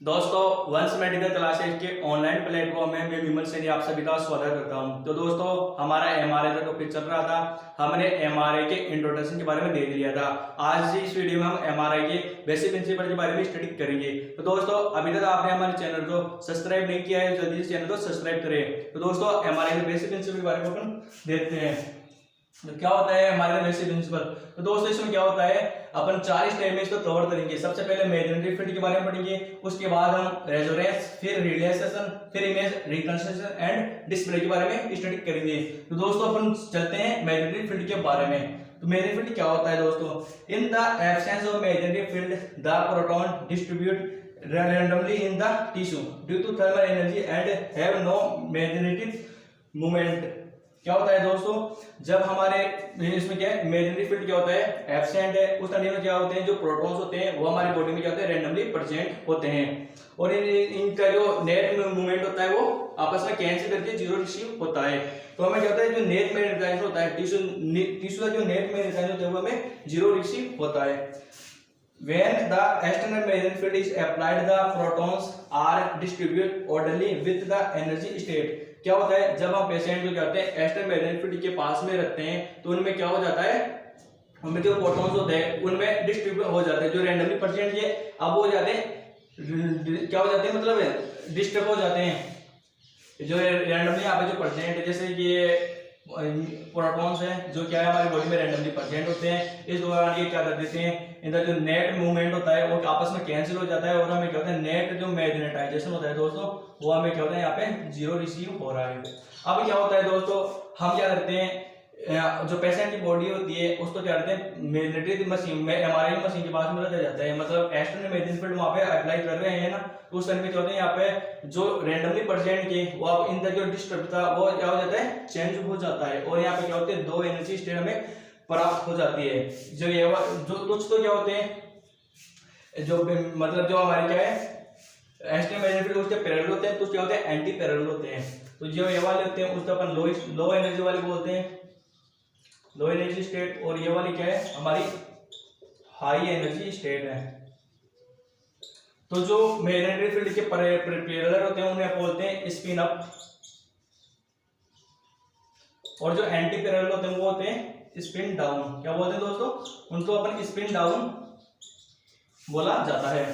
दोस्तों वंश medical classes के ऑनलाइन प्लेटफॉर्म में मैं विमल सैनी आप सभी का स्वागत करता हूं। तो दोस्तों हमारा एमआरआई का टॉपिक चल रहा था। हमने एमआरआई के इंट्रोडक्शन के बारे में देख लिया था। आज इस वीडियो में हम एमआरआई के बेसिक प्रिंसिपल के बारे में स्टडी करेंगे। तो दोस्तों अभी तक आपने हमारे चैनल को सब्सक्राइब नहीं किया है, जल्दी से चैनल को सब्सक्राइब करें। तो दोस्तों एमआरआई के बेसिक प्रिंसिपल के बारे में अपन देखते हैं। तो क्या होता है हमारे बेसिक प्रिंसिपल। तो दोस्तों इसमें क्या होता है, अपन 4 स्टेप में इसको कवर करेंगे। सबसे पहले मैग्नेटिक फील्ड के बारे में पढ़ेंगे, उसके बाद हम रेजोनेंस, फिर रिलेशन, फिर इमेज रिकंस्ट्रक्शन एंड डिस्प्ले के बारे में स्टडी करेंगे। तो दोस्तों अपन चलते हैं मैग्नेटिक फील्ड के बारे में। तो मैग्नेटिक फील्ड क्या होता है दोस्तों? In the absence of magnetic field the proton distribute randomly in the tissue due to thermal energy and have no magnetic moment। क्या होता है दोस्तों, जब हमारे इसमें क्या है मैग्नेटिक फील्ड क्या होता है एब्सेंट है, उस कंडीशन में क्या होते हैं जो प्रोटॉन्स होते हैं वो हमारी बॉडी में क्या होते हैं रैंडमली प्रेजेंट होते हैं, और इनका जो नेट मूवमेंट होता है वो आपस में कैंसिल करके जीरो रिसीव होता है। तो हमें क्या होता है जो नेट मैग्नेटाइजेशन होता है टिश्यू का जो नेट मैग्नेटाइजेशन होता है वो हमें जीरो रिसीव होता है। When the external magnetic field is applied, the protons are distributed orderly with the energy state। क्या होता है जब हम पेशेंट को क्या होते हैं एक्सटर्नल मैग्नेटिक फील्ड के पास में रखते हैं तो उनमें क्या हो जाता है, उनमें जो प्रोटॉन्स होते हैं उनमें डिस्ट्रीब्यूट हो जाते हैं, जो रैंडमली प्रेजेंट ये अब हो जाते हैं, क्या हो जाते हैं मतलब डिस्टर्ब हो जाते हैं जो रैंडमली यहाँ पे जो प्रेजेंट है। जैसे कि प्रोटॉन्स हैं जो क्या है हमारी बॉडी में रैंडमली प्रेजेंट होते हैं, इस दौरान ये क्या कर देते हैं, इनका जो नेट मूवमेंट होता है वो आपस में कैंसिल हो जाता है और हमें क्या होता है नेट जो मैग्नेटाइजेशन होता है दोस्तों वो हमें क्या होता है यहाँ पे जीरो रिसीव हो रहा है। अब क्या होता है दोस्तों, हम क्या करते हैं जो पेशेंट की बॉडी होती है उसको क्या करते हैं मैग्नेटिक मशीन में एमआरआई मशीन के पास में रखा जाता है, मतलब एक्सटर्नल मैग्नेटिक फील्ड वहां पे अप्लाई कर रहे हैं ना, तो उस समय क्या होता है यहाँ पे जो रैंडमली प्रेजेंट के वो अब इनका जो डिस्टर्ब था वो क्या हो जाता है चेंज हो जाता है, और यहाँ पे क्या होते हैं दो एनर्जी स्टेट हमें प्राप्त हो जाती है। जो ये जो कुछ तो क्या होते हैं जो मतलब जो हमारे क्या है एक्सटर्नल मैग्नेटिक फील्ड उसके पैरेलल होते हैं, तो क्या होते हैं एंटी पैरेलल होते हैं। तो जो ये वाले होते हैं उसको अपन लो एनर्जी वाले बोलते हैं, लो एनर्जी स्टेट, और ये वाली क्या है हमारी हाई एनर्जी स्टेट है। तो जो मैग्नेटिक फील्ड के पैरेलल होते हैं उन्हें बोलते हैं स्पिन अप, और जो एंटी पैरेलल होते हैं वो होते हैं स्पिन डाउन। क्या बोलते हैं दोस्तों, उनको अपन स्पिन डाउन बोला जाता है।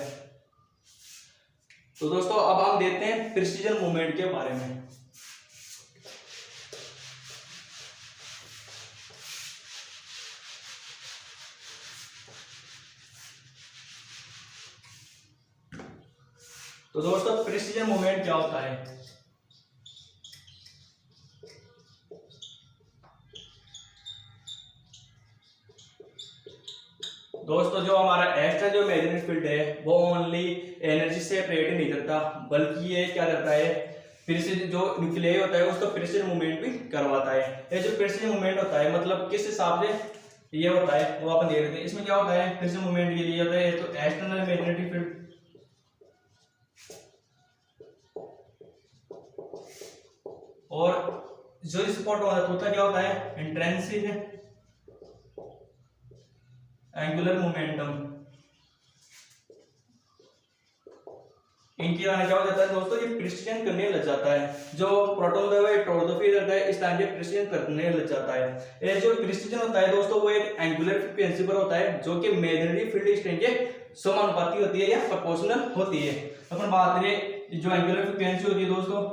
तो दोस्तों अब हम देखते हैं प्रिसीजन मूवमेंट के बारे में। तो दोस्तों प्रिसीजन मूवमेंट क्या होता है? दोस्तों जो हमारा एक्स्ट्रा जो मैग्नेटिक फील्ड है वो ओनली एनर्जी से ऑपरेट नहीं करता, बल्कि ये क्या करता है प्रिसीजन जो न्यूक्लियस होता है उसका प्रिसीजन मूवमेंट भी करवाता है। ये जो प्रिसीजन मूवमेंट होता है मतलब किस हिसाब से ये होता है वो अपन देख रहे थे। इसमें क्या होता है प्रिसीजन मूवमेंट के लिए होता है तो एक्सटर्नल मैग्नेटिक फील्ड, और जो इस प्रोटॉन होता क्या होता है इंट्रिंसिक एंगुलर मोमेंटम। इनकी वजह क्या हो जाता है दोस्तों ये प्रिसीजन करने लग जाता है, जो प्रोटॉन है वो टॉर्डोफिल रहता है इस टाइम पे प्रिसीजन करने लग जाता है। ये जो प्रिसीजन होता है दोस्तों वो एक एंगुलर फ्रीक्वेंसी पर होता है जो कि मैग्नेटिक फील्ड स्ट्रेंथ के समानुपाती होती है या प्रोपोर्शनल होती है। अपन बात करें जो एंगुलर फ्रीक्वेंसी होती है दोस्तों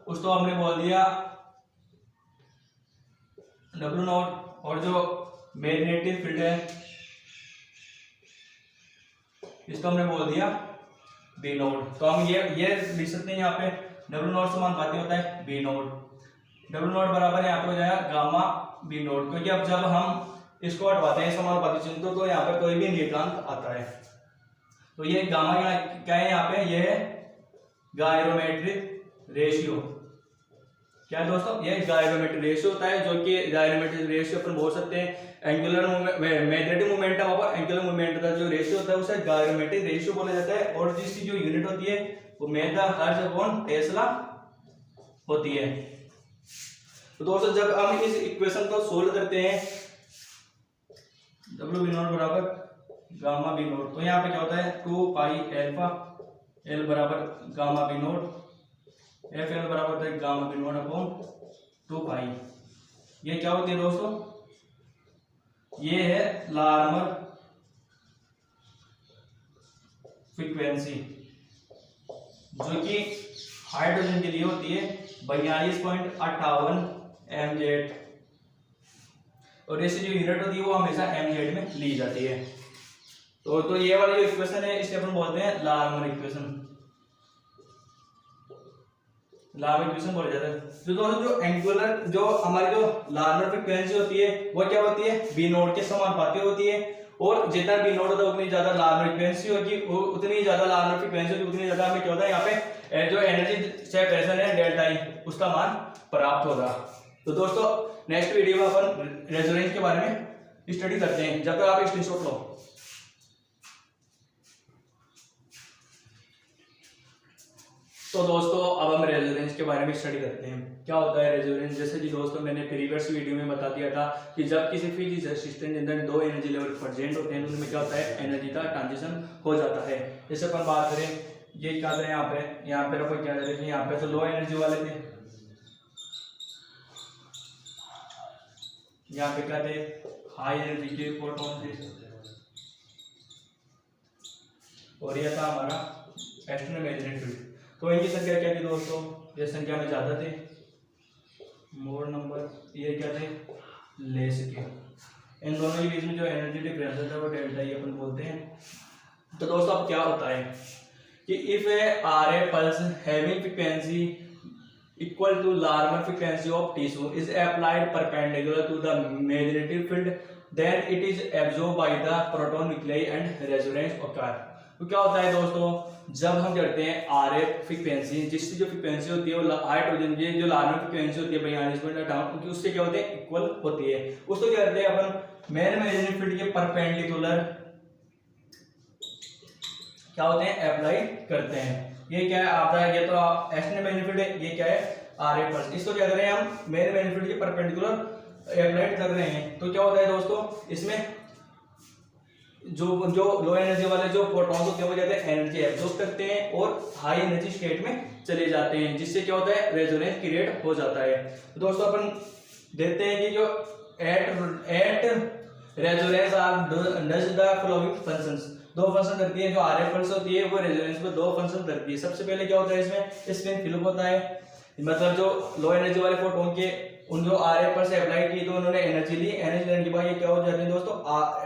उसको हमने बोल दिया W नॉट, और जो मैग्नेटिक फील्ड है इसको हमने बोल दिया B नॉट। तो हम ये लिख सकते हैं यहाँ पे W नॉट समानुपाती होता है B नॉट। W नॉट बराबर यहाँ पे हो जाएगा गामा B नॉट, क्योंकि अब जब हम इसको हटवाते हैं समानुपाती चिन्ह तो यहाँ पे कोई भी निर्देशांक आता है। तो ये गामा क्या है यहाँ पे, ये है गायरोमेट्रिक रेशियो। क्या है दोस्तों, ये गायरोमेट्रिक रेशियो होता है, जो कि गायरोमेट्रिक रेशियो अपन बोल सकते हैं एंगुलर मैग्नेटिक मोमेंटम और एंगुलर मोमेंटम का जो रेशियो होता है उसे गायरोमेट्रिक रेशियो बोला जाता है, और जिसकी जो यूनिट होती है वो मेगाहर्ट्ज अपॉन टेस्ला होती है। तो दोस्तों जब हम इस इक्वेशन को सोल्व करते हैं W V नॉट बराबर गामा बी नोट। तो यहाँ पे क्या होता है 2 पाई एल्फा एल बराबर gamma B naught, F L बराबर होता है gamma B naught upon 2 pi. ये क्या होती है दोस्तों, ये है लार्मर फ्रीक्वेंसी जो कि हाइड्रोजन के लिए होती है 42.58 mZ, और ऐसी जो यूनिट होती है वो हमेशा mZ में ली जाती है। तो ये वाला जो इक्वेशन है इसे अपन बोलते हैं लार्मर इक्वेशन, लार्मर इक्वेशन बोला जाता है। तो दोस्तों जो एंगुलर जो हमारी जो लार्मर फ्रीक्वेंसी होती है वो क्या होती है, बी नोट के समानुपाती होती है, और जितना बी नोट होता है उतनी ज्यादा लार्मर फ्रीक्वेंसी होगी, उतनी ज्यादा लार्मर फ्रीक्वेंसी होगी, उतनी ज्यादा हमें क्या होता है यहाँ पे जो एनर्जी सेपरेशन है डेल्टा ई उसका मान प्राप्त होगा। तो दोस्तों नेक्स्ट वीडियो में अपन रेजोनेंस के बारे में स्टडी करते हैं, जब तक आप स्क्रीनशॉट लो। तो दोस्तों अब हम रेजोनेंस के बारे में स्टडी करते हैं। क्या होता है रेजोनेंस, जैसे कि दोस्तों मैंने प्रीवियस वीडियो में बता दिया था कि जब किसी फिजिक्स रेजिस्टेंस के अंदर दो एनर्जी लेवल प्रेजेंट होते हैं तो उनमें क्या होता है, एनर्जी का ट्रांजिशन हो जाता है। जैसे अपन बात करें, ये क्या करें यहाँ पे अपन क्या करें, यहाँ पे तो लो एनर्जी वाले थे, यहाँ पे क्या थे, हाई एनर्जी के प्रोटॉन थे, और यह था हमारा एक्सट्रीमोमैग्नेटिक फील्ड। तो इनकी संख्या क्या थी दोस्तों, ये संख्या में ज्यादा थे, मोर नंबर, ये क्या थे, लेस के। इन दोनों के बीच में जो एनर्जी डिफरेंस है वो डेल्टा ई अपन बोलते हैं। तो दोस्तों अब क्या होता है कि if A R a pulse having frequency equal to Larmor frequency of tissue is applied perpendicular to the magnetic field then it is absorb by the proton nuclei and resonance occur. तो क्या होता है दोस्तों, जब हम करते हैं R F frequency, जिसकी जो फ्रीक्वेंसी होती है वो हाइड्रोजन की जो लार्मर फ्रीक्वेंसी होती है 42.58, क्योंकि उससे क्या होते हैं, इक्वल होती है। उसको क्या करते हैं अपन मेन मैग्नेटिक फील्ड के परपेंडिकुलर क्या होते हैं, अप्लाई करते हैं। ये क्या है आपका, ये तो एक्सटर्नल मैग्नेटिक फील्ड है, ये क्या है आर एफ प्लस। इसको क्या कर रहे हैं हम मेन मैग्नेटिक फील्ड के परपेंडिकुलर अप्लाई कर रहे हैं। तो क्या होता है दोस्तों, इसमें जो लो एनर्जी वाले जो प्रोटॉन्स होते हैं वो जाते हैं एनर्जी एब्जॉर्ब करते हैं और हाई एनर्जी स्टेट में चले जाते हैं, जिससे क्या होता है, रेजोनेंस क्रिएट हो जाता है। तो दोस्तों अपन देखते हैं कि जो at resonance R does the following functions, दो फंक्शन करती है। जो आर एफ पल्स होती है वो रेजोनेंस में दो फंक्शन करती है। सबसे पहले क्या होता है, इसमें स्पिन फ्लिप होता है, मतलब जो लो एनर्जी वाले प्रोटॉन के उन जो आर एफ पर से अप्लाई की तो उन्होंने एनर्जी ली, एनर्जी लेने के बाद ये क्या हो जाते हैं दोस्तों,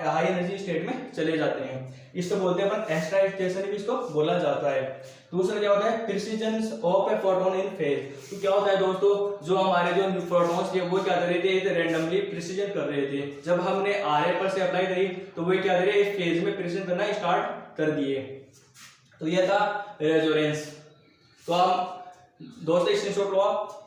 हाई एनर्जी स्टेट में चले जाते हैं। इसको बोलते हैं अपन एक्साइटेशन भी इसको बोला जाता है। दूसरा क्या होता है, precision of a photon in phase. तो क्या होता है दोस्तों, जो हमारे जो फोटोन्स थे वो क्या कर रहे थे, रैंडमली प्रिसिजन कर रहे थे। जब हमने आर एफ पर से अप्लाई करी तो वो क्या करे, इस फेज में प्रिसिजन करना स्टार्ट कर दिए। तो यह था रेजोनेंस। तो हम दोस्तों स्क्रीनशॉट लो आप,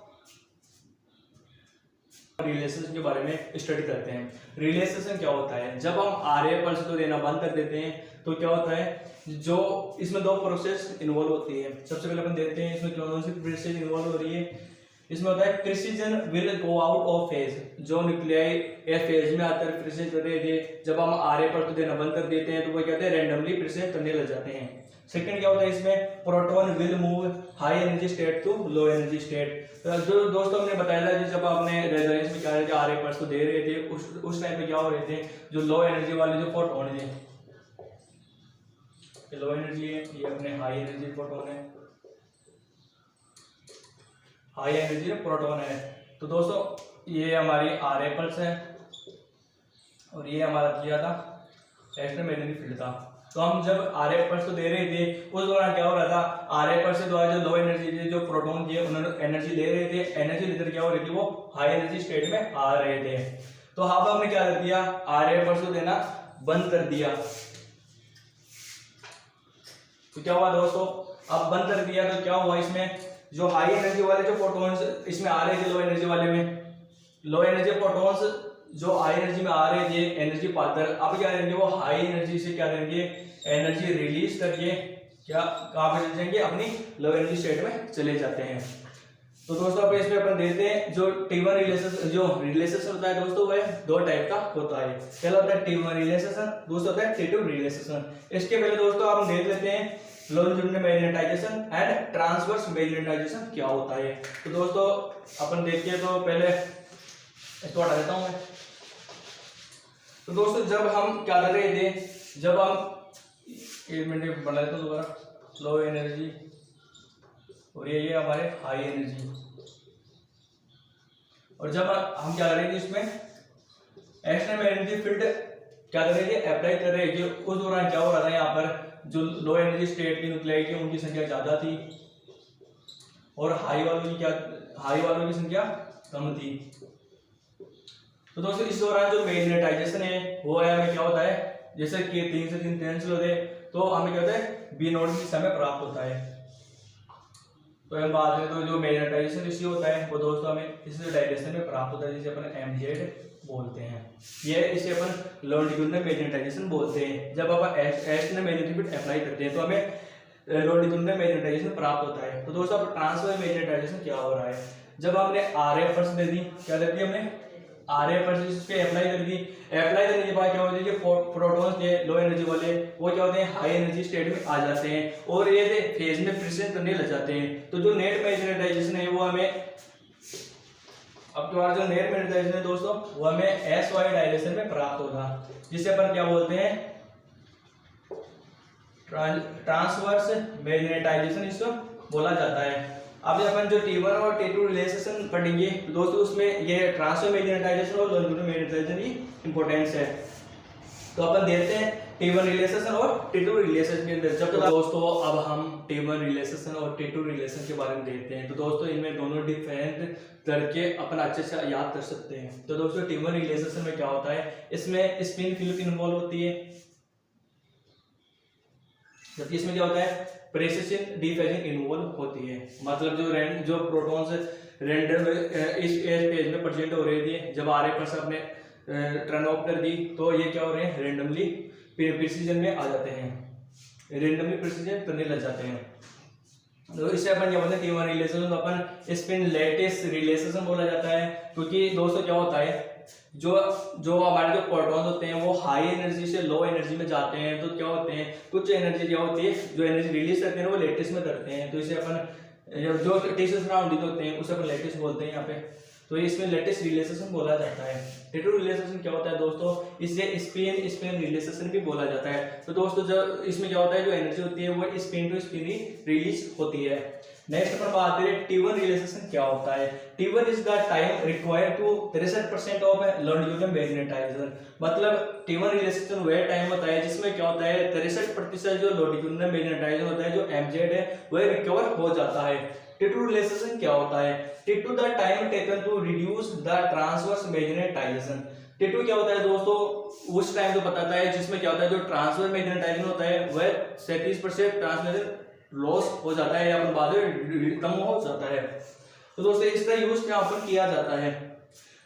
रिलेशन के बारे में स्टडी करते हैं। रिलेशन क्या होता है, जब हम आर ए पल्स को देना बंद कर देते हैं तो क्या होता है, जो इसमें दो प्रोसेस इन्वॉल्व होती है। सबसे पहले अपन देखते हैं इसमें कौन सी प्रोसेस इन्वॉल्व हो रही है। इसमें होता है precision will go out of phase, जो न्यूक्लियाई ए फेज में आकर प्रिसिजन कर रहे थे, जब हम आर ए पल्स को देना बंद कर देते हैं तो वो कहते हैं रैंडमली प्रिसिजन करने लग जाते हैं। सेकंड क्या होता है, इसमें proton will move high energy state to low energy state. जो दोस्तों हमने बताया था जब आपने रेजोनेंस में क्या आर ए पल्स को दे रहे थे उस टाइम पे क्या हो रहे थे, जो लो एनर्जी वाले जो प्रोटॉन है, ये लो एनर्जी है, ये अपने हाई एनर्जी प्रोटॉन है, हाई एनर्जी प्रोटॉन है। तो दोस्तों ये हमारी आर ए पल्स है और ये हमारा किया था एक्सट्रीमोमैग्नेटिक फील्ड था। तो हम जब आर एफ पल्स को दे रहे थे उस दौरान क्या हो रहा था, आर एफ पल्स के द्वारा जो लो एनर्जी जो प्रोटॉन थे उन्होंने एनर्जी ले रहे थे, एनर्जी लेकर क्या हो रही थी, वो हाई एनर्जी स्टेट में आ रहे थे। तो अब हमने क्या कर दिया, आर एफ पल्स को देना बंद कर दिया। तो क्या हुआ दोस्तों, अब बंद कर दिया तो क्या हुआ, इसमें जो हाई एनर्जी वाले जो प्रोटॉन्स इसमें आ रहे थे लो एनर्जी वाले में, लो एनर्जी प्रोटॉन्स जो हाई एनर्जी में आ रहे थे एनर्जी पाकर, अब क्या करेंगे, वो हाई एनर्जी से क्या करेंगे, एनर्जी रिलीज करके क्या कहाँ पे चले जाएंगे, अपनी लो एनर्जी स्टेट में चले जाते हैं। तो दोस्तों अब इसमें अपन देखते हैं जो T1 रिलेशन जो रिलेशन होता है दोस्तों वह दो टाइप का होता है। पहला होता है T1 रिलेशन, दूसरा होता है T2 रिलेशन। इसके पहले दोस्तों आप देख लेते हैं longitudinal magnetization and transverse magnetization क्या होता है। तो दोस्तों अपन देखते हैं, तो पहले इसको हटा देता हूं मैं। तो दोस्तों जब हम क्या कर रहे थे, जब हम 1 मिनट बना लेते हैं दोबारा, लो एनर्जी और ये हमारे हाई एनर्जी, और जब हम क्या करेंगे इसमें एक्सटर्नल मैग्नेटिक फील्ड क्या कर रहे थे, अप्लाई कर रहे थे, उस दौरान क्या हो रहा था, यहाँ पर जो लो एनर्जी स्टेट की न्यूक्लियाई थी उनकी संख्या ज्यादा थी और हाई वालों की संख्या कम थी। तो दोस्तों इस दौरान जो मैग्नेटाइजेशन है वो है हमें क्या होता है, जैसे कि 3 से 3 कैंसिल होते तो हमें क्या होता है बी नोट की दिशा में प्राप्त होता है। तो हम बात करें तो जो मैग्नेटाइजेशन रेशियो होता है वो दोस्तों हमें इस डायरेक्शन में प्राप्त होता है, जिसे अपन mz बोलते हैं। ये इसे अपन लॉन्जिट्यूडिनल मैग्नेटाइजेशन बोलते हैं। जब अपन एक्सटर्नल मैग्नेटिक फील्ड अप्लाई करते हैं तो हमें लॉन्जिट्यूडिनल मैग्नेटाइजेशन प्राप्त होता है। तो दोस्तों अब ट्रांसवर्स मैग्नेटाइजेशन क्या हो रहा है, जब हमने RF पर दे दी, क्या दे दी हमने RF पर पे अप्लाई कर दी, अप्लाई करने के बाद क्या होता है कि प्रोटॉन्स के लो एनर्जी वाले वो क्या होते हैं हाई एनर्जी स्टेट में आ जाते हैं और ये फेज में प्रेजेंट करने लग जाते हैं। तो जो नेट मैग्नेटाइजेशन है वो हमें अब तुम्हारा जो नेट मैग्नेटाइजेशन है दोस्तों वो हमें SY डायरेक्शन में प्राप्त होगा, जिसे अपन क्या बोलते हैं ट्रांसवर्स मैग्नेटाइजेशन इसको बोला जाता है। अब अपन जो T1 और T2 रिलेशन पढ़ेंगे तो दोस्तों उसमें ये ट्रांसवर्स मैग्नेटाइजेशन और लॉन्जिट्यूडिनल मैग्नेटाइजेशन की इंपॉर्टेंस है। तो अपन देखते हैं T1 रिलेशन और T2 रिलेशन के अंदर। जब तक दोस्तों अब हम T1 रिलेशन और T2 रिलेशन के बारे में देखते हैं, तो दोस्तों इनमें दोनों डिफरेंट करके अपन अच्छे से याद कर सकते हैं। तो दोस्तों T1 रिलेशन में क्या होता है, इसमें स्पिन फील्ड इन्वॉल्व होती है, जबकि इसमें क्या होता है प्रेसिशन डिफेजिंग इन्वॉल्व होती है। मतलब जो प्रोटॉन्स रेंडम इस पेज में प्रेजेंट हो रहे थे, जब RF पर अपने टर्न ऑफ कर दी तो ये क्या हो रहे हैं रेंडमली प्रिसीजन में आ जाते हैं, रेंडमली प्रिसीजन करने लग जाते हैं। तो इससे अपन क्या बोलते हैं T1 रिलेशन तो अपन स्पिन लैटिस रिलेशन बोला जाता है, क्योंकि दोस्तों क्या होता है जो हमारे जो प्रोटॉन्स होते हैं वो हाई एनर्जी से लो एनर्जी में जाते हैं। तो क्या होते हैं कुछ एनर्जी क्या होती है जो एनर्जी रिलीज करते हैं वो लैटिस में करते हैं, तो इसे अपन जो टिश्यू सराउंडिंग होते हैं उसे अपन लैटिस बोलते हैं यहाँ पे। तो इसमें लैटिस रिलेशन बोला जाता है। T2 रिलेशन क्या होता है दोस्तों, इसे स्पिन रिलेशन भी बोला जाता है। तो दोस्तों जब इसमें क्या होता है जो एनर्जी होती है वो स्पिन टू स्पिन ही रिलीज होती है। नेक्स्ट अपन बात करें T1 रिलेशन क्या होता है। T1 is the time required to 63% of longitudinal magnetization. मतलब T1 रिलेशन वह टाइम होता है जिसमें क्या होता है 63% जो लॉन्जिट्यूडिनल मैग्नेटाइजेशन होता है जो mz है वह रिकवर हो जाता है। T2 रिलेशन क्या होता है, T2 the time taken to reduce the transverse magnetization. T2 क्या होता है दोस्तों उस टाइम को बताता है जिसमें क्या होता है जो ट्रांसवर्स मैग्नेटाइजेशन होता है वह 37% ट्रांसमिशन लॉस हो जाता है या फिर बाद में कम हो जाता है। तो दोस्तों इसका यूज क्या अपन किया जाता है,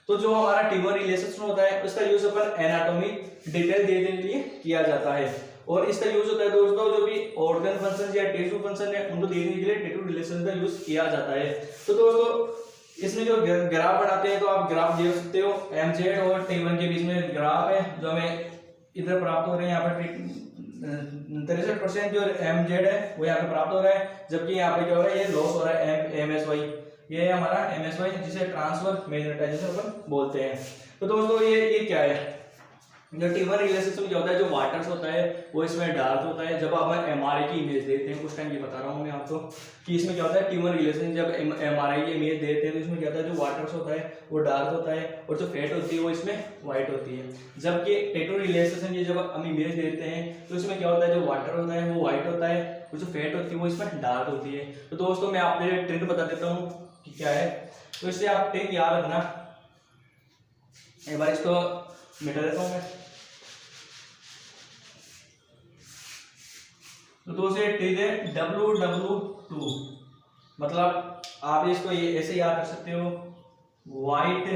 तो जो हमारा T1 रिलेशन होता है उसका यूज अपन एनाटॉमिक डिटेल देने के लिए किया जाता है, और इसका यूज होता है दोस्तों जो भी ऑर्गन फंक्शन या टिश्यू फंक्शन है उनको देखने के लिए T2 रिलेशन का यूज किया जाता है। तो दोस्तों इसमें जो ग्राफ बनाते हैं तो आप ग्राफ देख सकते हो mz और T1 के बीच में ग्राफ है जो हमें इधर प्राप्त हो रहे हैं। यहाँ पर 63% जो mz है वो यहाँ पे प्राप्त हो रहा है, जबकि यहाँ पे क्या हो रहा है ये लॉस हो रहा है msy, ये है हमारा msy जिसे ट्रांसवर्स मैग्नेटाइजेशन अपन बोलते हैं। तो दोस्तों ये क्या है जो T1 रिलेशन में क्या होता है जो वाटर्स होता है वो इसमें डार्क होता है। जब आप MRI की इमेज देखते हैं उस टाइम ये बता रहा हूँ मैं आपको कि इसमें क्या होता है T1 रिलेशन जब MRI की इमेज देखते हैं तो इसमें क्या होता है जो वाटर्स होता है वो डार्क होता है और जो फैट होती है वो इसमें व्हाइट होती है। जबकि T2 रिलेशन ये जब हम इमेज देखते हैं तो इसमें क्या होता है जो वाटर होता है वो व्हाइट होता है और जो फैट होती है वो इसमें डार्क होती है। तो दोस्तों मैं आपको ट्रिक बता देता हूँ कि क्या है, तो इससे आप ट्रिक याद रखना। एक बार इसको मिटा देता हूँ मैं। तो दोस्तों ट्रिक है WW2, मतलब आप इसको ये ऐसे याद कर सकते हो white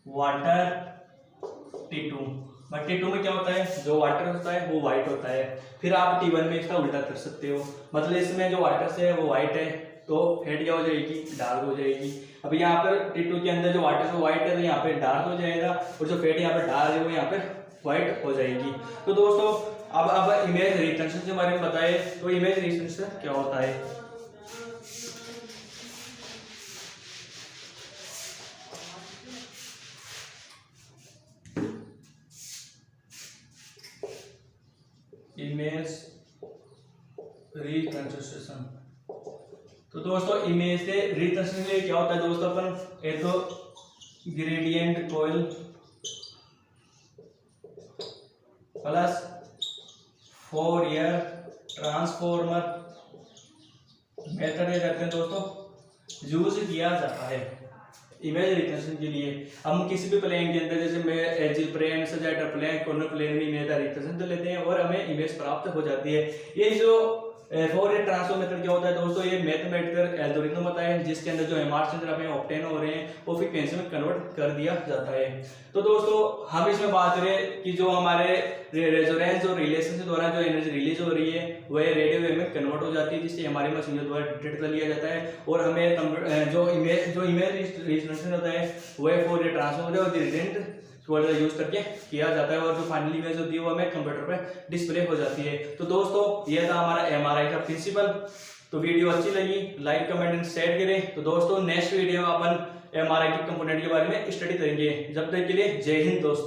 water T2। But T2 में क्या होता है जो वाटर होता है वो व्हाइट होता है। फिर आप T1 में इसका उल्टा कर सकते हो, मतलब इसमें जो वाटर है वो व्हाइट है तो फेड क्या हो जाएगी, डार्क हो जाएगी। अब यहाँ पर T2 के अंदर जो वाटर है व्हाइट है तो यहाँ पे डार्क हो जाएगा, और जो फेड यहाँ पे डार्क है वो यहाँ पे व्हाइट हो जाएगी। तो दोस्तों अब इमेज रिकंस्ट्रक्शन के बारे में बताए, तो इमेज रिकंस्ट्रक्शन क्या होता है। इमेज रिकंस्ट्रक्शन, तो दोस्तों इमेज से रिकंस्ट्रक्शन के लिए क्या होता है दोस्तों, अपन एक तो gradient coil plus Fourier transformer method करते हैं दोस्तों, यूज किया जाता है इमेज रिकंस्ट्रक्शन के लिए। हम किसी भी प्लेन के अंदर जैसे मैं axial plane, sagittal plane, coronal plane में इमेज रिकंस्ट्रक्शन तो लेते हैं और हमें इमेज प्राप्त हो जाती है। ये जो फोरियर ट्रांसफॉर्म मेथड क्या होता है दोस्तों, ये मैथमेटिकल एल्गोरिथम होता है जिसके अंदर जो एमआर सेंटर हमें ऑब्टेन हो रहे हैं वो फ्रीक्वेंसी में कन्वर्ट कर दिया जाता है। तो दोस्तों हम इसमें बात करें कि जो हमारे रेजोनेंस और रिलेशन के दौरान जो एनर्जी रिलीज हो रही है वह रेडियो वेव में कन्वर्ट हो जाती है, जिससे हमारी मशीन द्वारा डिटेक्ट कर लिया जाता है और हमें जो इमेज रिकंस्ट्रक्शन होता है वह फोरियर ट्रांसफॉर्म और ग्रेडियंट यूज करके किया जाता है, और जो फाइनल इमेज होती है वो हमें कंप्यूटर पे डिस्प्ले हो जाती है। तो दोस्तों ये था हमारा एमआरआई का प्रिंसिपल। तो वीडियो अच्छी लगी लाइक कमेंट एंड शेयर करें। तो दोस्तों नेक्स्ट वीडियो में अपन एमआरआई के कंपोनेंट के बारे में स्टडी करेंगे। जब तक के लिए जय हिंद दोस्तों।